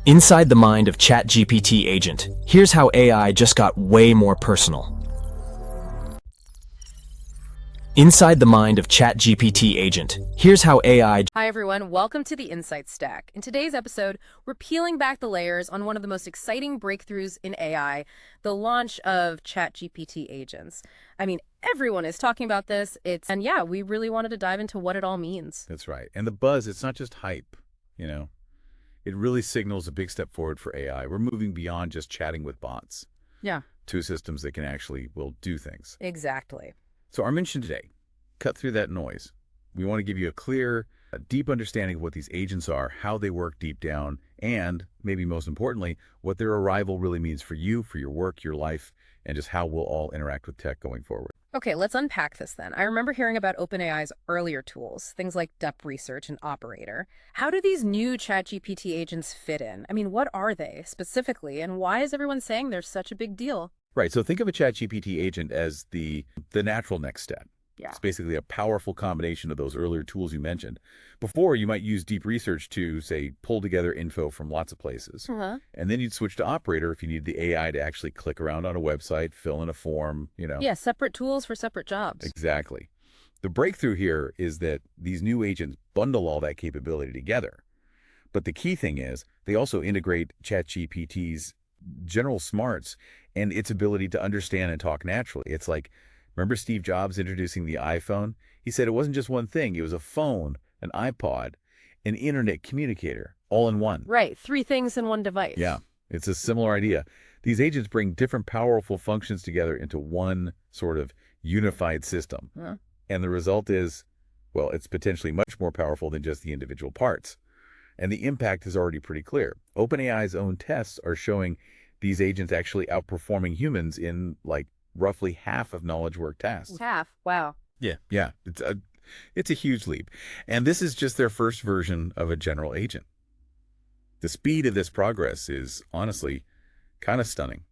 Inside the mind of Chat GPT Agent, here's how AI just got way more personal. Inside the mind of Chat GPT Agent, here's how AI... Hi everyone, welcome to the Insight Stack. In today's episode, we're peeling back the layers on one of the most exciting breakthroughs in AI, the launch of Chat GPT Agents. I mean, everyone is talking about this, and yeah, we really wanted to dive into what it all means. That's right. And the buzz, it's not just hype, you know. It really signals a big step forward for AI. We're moving beyond just chatting with bots. Yeah. To systems that can actually, will do things. Exactly. So our mission today, cut through that noise. We want to give you a clear, deep understanding of what these agents are, how they work deep down, and maybe most importantly, what their arrival really means for you, for your work, your life, and just how we'll all interact with tech going forward. Okay, let's unpack this then. I remember hearing about OpenAI's earlier tools, things like depth research and operator. How do these new ChatGPT agents fit in? I mean, what are they specifically, and why is everyone saying they're such a big deal? Right, so think of a ChatGPT agent as the natural next step. Yeah. It's basically a powerful combination of those earlier tools you mentioned. Before, you might use deep research to, say, pull together info from lots of places. And then you'd switch to Operator if you needed the AI to actually click around on a website, fill in a form, you know. Yeah, separate tools for separate jobs. Exactly. The breakthrough here is that these new agents bundle all that capability together. But the key thing is they also integrate ChatGPT's general smarts and its ability to understand and talk naturally. It's like, remember Steve Jobs introducing the iPhone? He said it wasn't just one thing. It was a phone, an iPod, an internet communicator, all in one. Right. 3 things in one device. Yeah, it's a similar idea. These agents bring different powerful functions together into one sort of unified system. And the result is, well, it's potentially much more powerful than just the individual parts. And the impact is already pretty clear. OpenAI's own tests are showing these agents actually outperforming humans in like roughly half of knowledge work tasks. Half? Wow. Yeah. It's a huge leap. And this is just their first version of a general agent. The speed of this progress is honestly kind of stunning.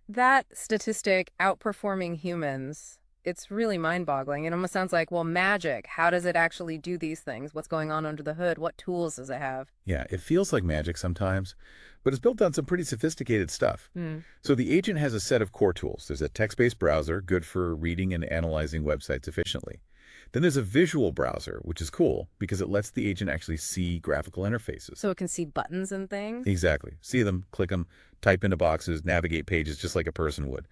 That statistic, outperforming humans, it's really mind-boggling. It almost sounds like, well, magic. How does it actually do these things? What's going on under the hood? What tools does it have? Yeah, it feels like magic sometimes, but it's built on some pretty sophisticated stuff. So the agent has a set of core tools. There's a text-based browser, good for reading and analyzing websites efficiently. Then there's a visual browser, which is cool because it lets the agent actually see graphical interfaces. So it can see buttons and things? Exactly. See them, click them, type into boxes, navigate pages just like a person would.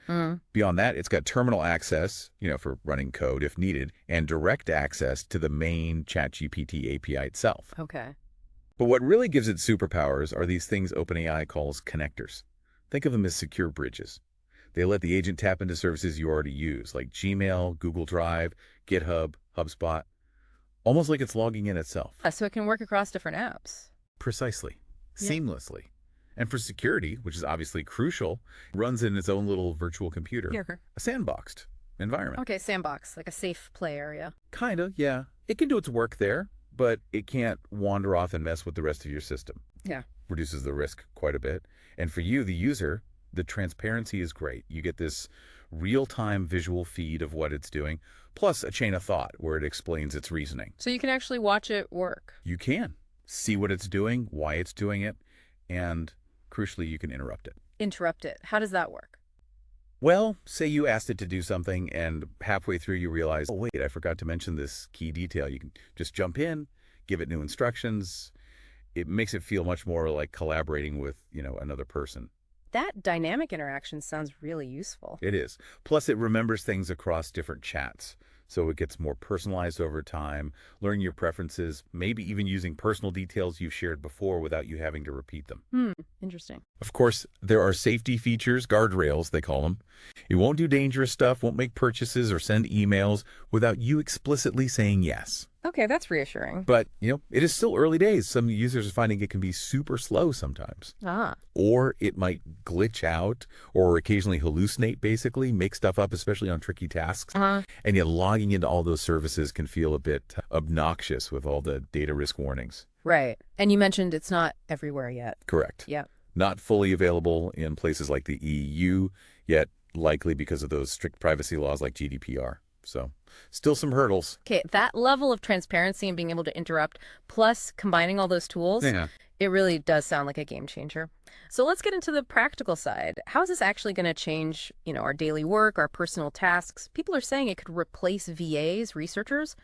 Beyond that, it's got terminal access, you know, for running code if needed, and direct access to the main ChatGPT API itself. Okay. But what really gives it superpowers are these things OpenAI calls connectors. Think of them as secure bridges. They let the agent tap into services you already use, like Gmail, Google Drive, GitHub, HubSpot, almost like it's logging in itself. So it can work across different apps. Precisely. Seamlessly. And for security, which is obviously crucial, it runs in its own little virtual computer, a sandboxed environment. Okay, sandbox, like a safe play area. Kind of, yeah. It can do its work there, but it can't wander off and mess with the rest of your system. Yeah. Reduces the risk quite a bit. And for you, the user, the transparency is great. You get this real-time visual feed of what it's doing, plus a chain of thought where it explains its reasoning. So you can actually watch it work. You can see what it's doing, why it's doing it, and crucially, you can interrupt it. Interrupt it. How does that work? Well, say you asked it to do something and halfway through you realize, oh, wait, I forgot to mention this key detail. You can just jump in, give it new instructions. It makes it feel much more like collaborating with, you know, another person. That dynamic interaction sounds really useful. It is. Plus, it remembers things across different chats. So it gets more personalized over time, learning your preferences, maybe even using personal details you've shared before without you having to repeat them. Interesting. Of course, there are safety features, guardrails, they call them. It won't do dangerous stuff, won't make purchases or send emails without you explicitly saying yes. Okay, that's reassuring. But, you know, it is still early days. Some users are finding it can be super slow sometimes. Or it might glitch out or occasionally hallucinate, basically, make stuff up, especially on tricky tasks. And yet logging into all those services can feel a bit obnoxious with all the data risk warnings. Right. And you mentioned it's not everywhere yet. Correct. Yep. Not fully available in places like the EU, yet likely because of those strict privacy laws like GDPR. So still some hurdles. Okay, that level of transparency and being able to interrupt, plus combining all those tools, It really does sound like a game changer. So let's get into the practical side. How is this actually going to change, our daily work, our personal tasks? People are saying it could replace VAs, researchers,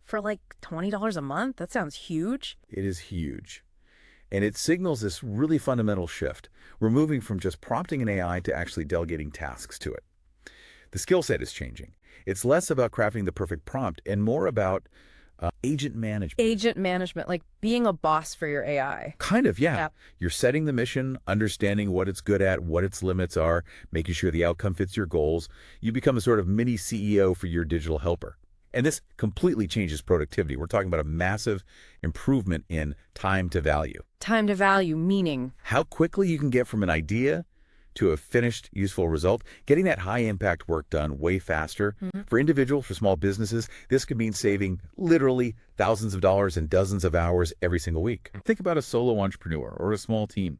for like $20 a month. That sounds huge. It is huge. And it signals this really fundamental shift. We're moving from just prompting an AI to actually delegating tasks to it. The skill set is changing. It's less about crafting the perfect prompt and more about agent management. Agent management, like being a boss for your AI. Kind of, yeah. Yeah. You're setting the mission, understanding what it's good at, what its limits are, making sure the outcome fits your goals. You become a sort of mini CEO for your digital helper. And this completely changes productivity. We're talking about a massive improvement in time to value. Time to value, meaning. How quickly you can get from an idea to a finished, useful result, getting that high-impact work done way faster. For individuals, for small businesses, this could mean saving literally thousands of dollars and dozens of hours every single week. Think about a solo entrepreneur or a small team.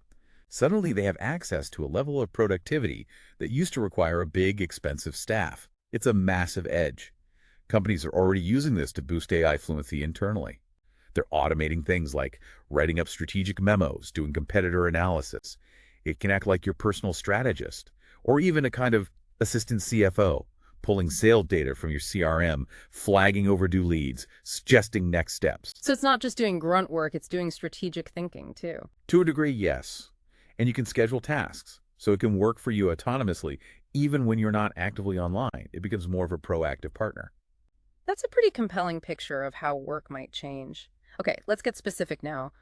Suddenly, they have access to a level of productivity that used to require a big, expensive staff. It's a massive edge. Companies are already using this to boost AI fluency internally. They're automating things like writing up strategic memos, doing competitor analysis. It can act like your personal strategist, or even a kind of assistant CFO, pulling sales data from your CRM, flagging overdue leads, suggesting next steps. So it's not just doing grunt work, it's doing strategic thinking too. To a degree, yes. And you can schedule tasks, so it can work for you autonomously, even when you're not actively online. It becomes more of a proactive partner. That's a pretty compelling picture of how work might change. Okay, let's get specific now.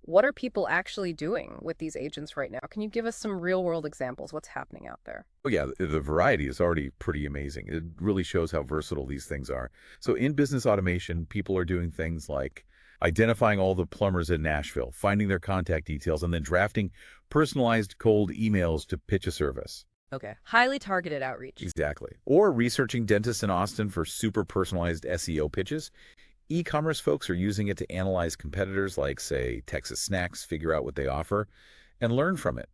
What are people actually doing with these agents right now? Can you give us some real-world examples? What's happening out there? Oh yeah, the variety is already pretty amazing. It really shows how versatile these things are. So in business automation, people are doing things like identifying all the plumbers in Nashville, finding their contact details, and then drafting personalized cold emails to pitch a service. Okay, highly targeted outreach. Exactly. Or researching dentists in Austin for super personalized SEO pitches. E-commerce folks are using it to analyze competitors like, say, Texas Snacks, figure out what they offer, and learn from it.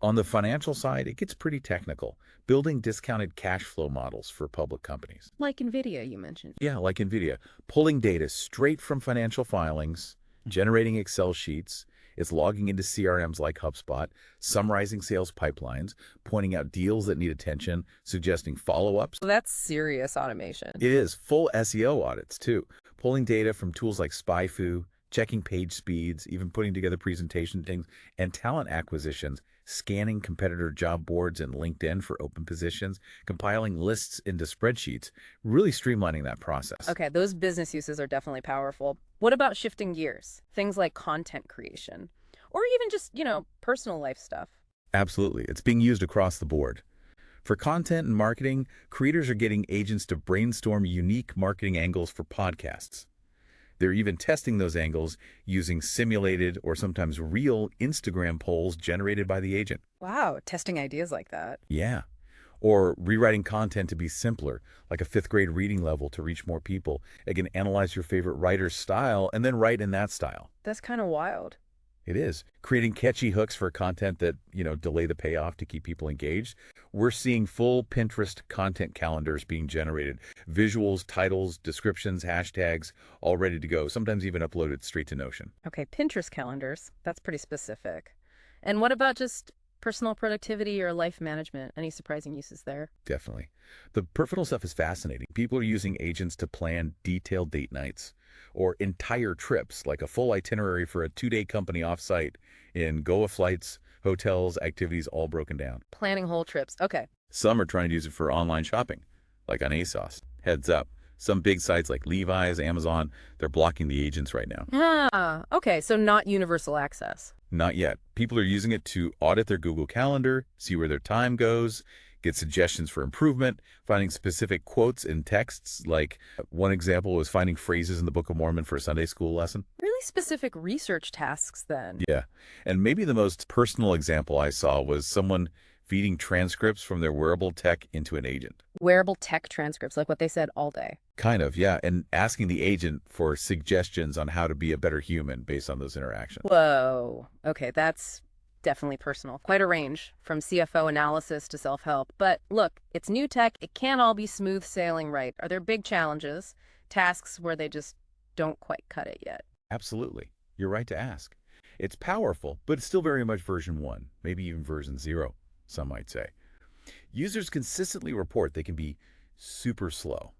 On the financial side, it gets pretty technical, building discounted cash flow models for public companies. Like NVIDIA, you mentioned. Yeah, like NVIDIA, pulling data straight from financial filings, generating Excel sheets. It's logging into CRMs like HubSpot, summarizing sales pipelines, pointing out deals that need attention, suggesting follow-ups. So that's serious automation. It is full SEO audits, too, pulling data from tools like SpyFu, checking page speeds, even putting together presentation things, and talent acquisitions, scanning competitor job boards and LinkedIn for open positions, compiling lists into spreadsheets, really streamlining that process. Okay, those business uses are definitely powerful. What about shifting gears? Things like content creation, or even just, personal life stuff. Absolutely. It's being used across the board. For content and marketing, creators are getting agents to brainstorm unique marketing angles for podcasts. They're even testing those angles using simulated or sometimes real Instagram polls generated by the agent. Wow, testing ideas like that. Yeah. Or rewriting content to be simpler, like a fifth grade reading level to reach more people. It can analyze your favorite writer's style and then write in that style. That's kind of wild. It is. Creating catchy hooks for content that, delay the payoff to keep people engaged. We're seeing full Pinterest content calendars being generated. Visuals, titles, descriptions, hashtags, all ready to go. Sometimes even uploaded straight to Notion. Okay, Pinterest calendars. That's pretty specific. And what about just personal productivity or life management? Any surprising uses there? Definitely. The personal stuff is fascinating. People are using agents to plan detailed date nights or entire trips, like a full itinerary for a 2-day company offsite in Goa flights, hotels, activities, all broken down. Planning whole trips. Okay. Some are trying to use it for online shopping, like on ASOS. Heads up. Some big sites like Levi's, Amazon, they're blocking the agents right now. Okay, so not universal access. Not yet. People are using it to audit their Google Calendar, see where their time goes, get suggestions for improvement, finding specific quotes in texts. Like one example was finding phrases in the Book of Mormon for a Sunday school lesson. Really specific research tasks then. Yeah. And maybe the most personal example I saw was someone feeding transcripts from their wearable tech into an agent. Wearable tech transcripts, like what they said all day. Kind of, yeah. And asking the agent for suggestions on how to be a better human based on those interactions. Whoa. Okay, that's definitely personal. Quite a range, from CFO analysis to self-help. But look, it's new tech. It can't all be smooth sailing, right? Are there big challenges, tasks where they just don't quite cut it yet? Absolutely. You're right to ask. It's powerful, but it's still very much version 1, maybe even version 0, some might say. Users consistently report they can be super slow,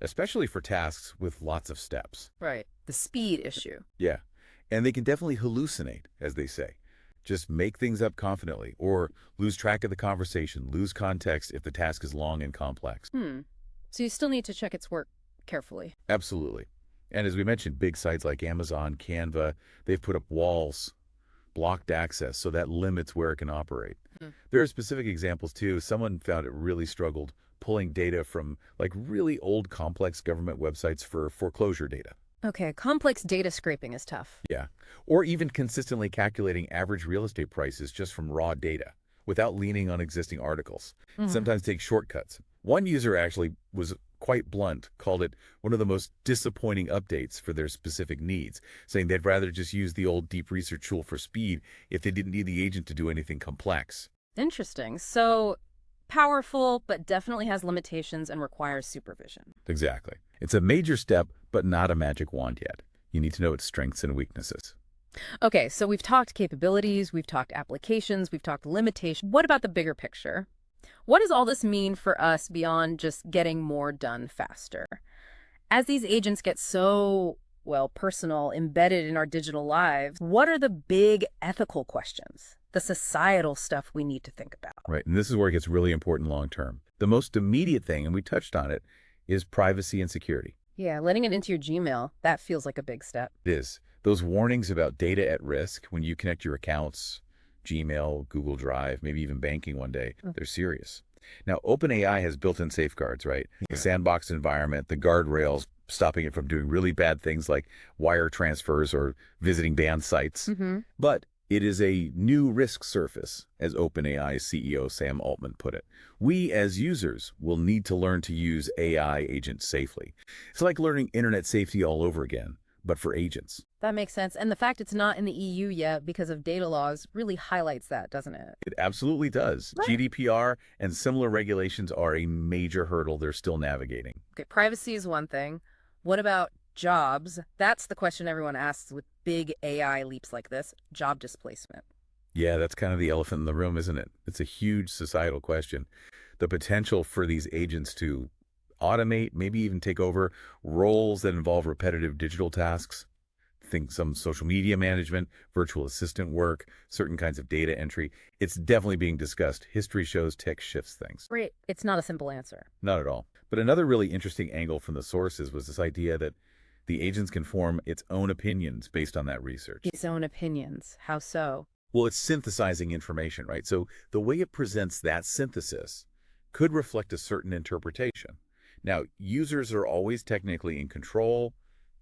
especially for tasks with lots of steps. Right. The speed issue. Yeah, and they can definitely hallucinate, as they say. Just make things up confidently, or lose track of the conversation, lose context if the task is long and complex. So you still need to check its work carefully. Absolutely. And as we mentioned, big sites like Amazon, Canva, they've put up walls, blocked access, so that limits where it can operate. There are specific examples too. Someone found it really struggled pulling data from like really old complex government websites for foreclosure data. Okay, complex data scraping is tough. Yeah. Or even consistently calculating average real estate prices just from raw data without leaning on existing articles. Sometimes take shortcuts. One user actually was quite blunt, called it one of the most disappointing updates for their specific needs, saying they'd rather just use the old deep research tool for speed if they didn't need the agent to do anything complex. Interesting. So powerful, but definitely has limitations and requires supervision. Exactly. It's a major step, but not a magic wand yet. You need to know its strengths and weaknesses. Okay, so we've talked capabilities, we've talked applications, we've talked limitations. What about the bigger picture? What does all this mean for us beyond just getting more done faster? As these agents get so, well, personal, embedded in our digital lives, what are the big ethical questions, the societal stuff we need to think about? Right, and this is where it gets really important long term. The most immediate thing, and we touched on it, is privacy and security. Yeah, letting it into your Gmail, that feels like a big step. It is. Those warnings about data at risk when you connect your accounts, Gmail, Google Drive, maybe even banking one day, they're serious. Now, OpenAI has built-in safeguards, right? The sandbox environment, the guardrails, stopping it from doing really bad things like wire transfers or visiting banned sites. But it is a new risk surface, as OpenAI CEO Sam Altman put it. We, as users, will need to learn to use AI agents safely. It's like learning internet safety all over again, but for agents. That makes sense. And the fact it's not in the EU yet because of data laws really highlights that, doesn't it? It absolutely does. Right. GDPR and similar regulations are a major hurdle they're still navigating. Okay, privacy is one thing. What about jobs? That's the question everyone asks with big AI leaps like this, job displacement. Yeah, that's kind of the elephant in the room, isn't it? It's a huge societal question. The potential for these agents to automate, maybe even take over roles that involve repetitive digital tasks. Think some social media management, virtual assistant work, certain kinds of data entry. It's definitely being discussed. History shows tech shifts things. Right. It's not a simple answer. Not at all. But another really interesting angle from the sources was this idea that the agents can form its own opinions based on that research. Its own opinions. How so? Well, it's synthesizing information, right? So the way it presents that synthesis could reflect a certain interpretation. Now, users are always technically in control.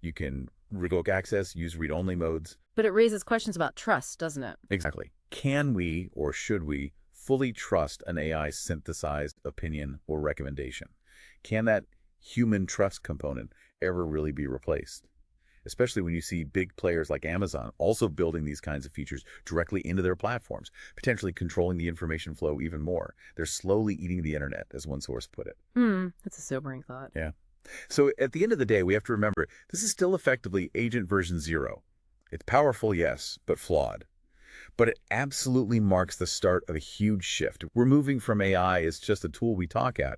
You can revoke access, use read-only modes. But it raises questions about trust, doesn't it? Exactly. Can we or should we fully trust an AI synthesized opinion or recommendation? Can that human trust component ever really be replaced? Especially when you see big players like Amazon also building these kinds of features directly into their platforms, potentially controlling the information flow even more. They're slowly eating the internet, as one source put it. That's a sobering thought. Yeah. So at the end of the day, we have to remember, this is still effectively agent version 0. It's powerful, yes, but flawed. But it absolutely marks the start of a huge shift. We're moving from AI as just a tool we talk at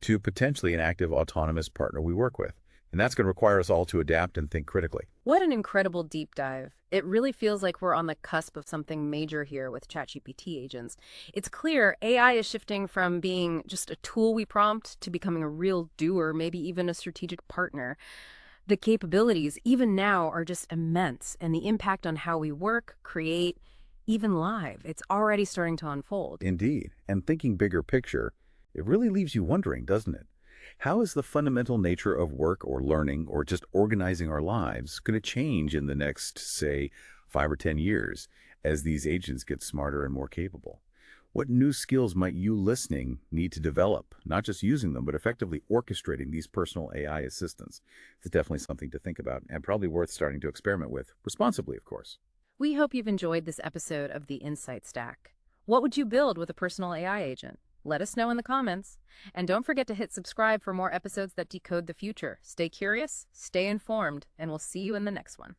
to potentially an active autonomous partner we work with. And that's going to require us all to adapt and think critically. What an incredible deep dive. It really feels like we're on the cusp of something major here with ChatGPT agents. It's clear AI is shifting from being just a tool we prompt to becoming a real doer, maybe even a strategic partner. The capabilities, even now, are just immense, and the impact on how we work, create, even live, it's already starting to unfold. Indeed. And thinking bigger picture, it really leaves you wondering, doesn't it? How is the fundamental nature of work or learning or just organizing our lives going to change in the next, say, 5 or 10 years as these agents get smarter and more capable? What new skills might you listening need to develop, not just using them, but effectively orchestrating these personal AI assistants? It's definitely something to think about and probably worth starting to experiment with, responsibly, of course. We hope you've enjoyed this episode of the Insight Stack. What would you build with a personal AI agent? Let us know in the comments. And don't forget to hit subscribe for more episodes that decode the future. Stay curious, stay informed, and we'll see you in the next one.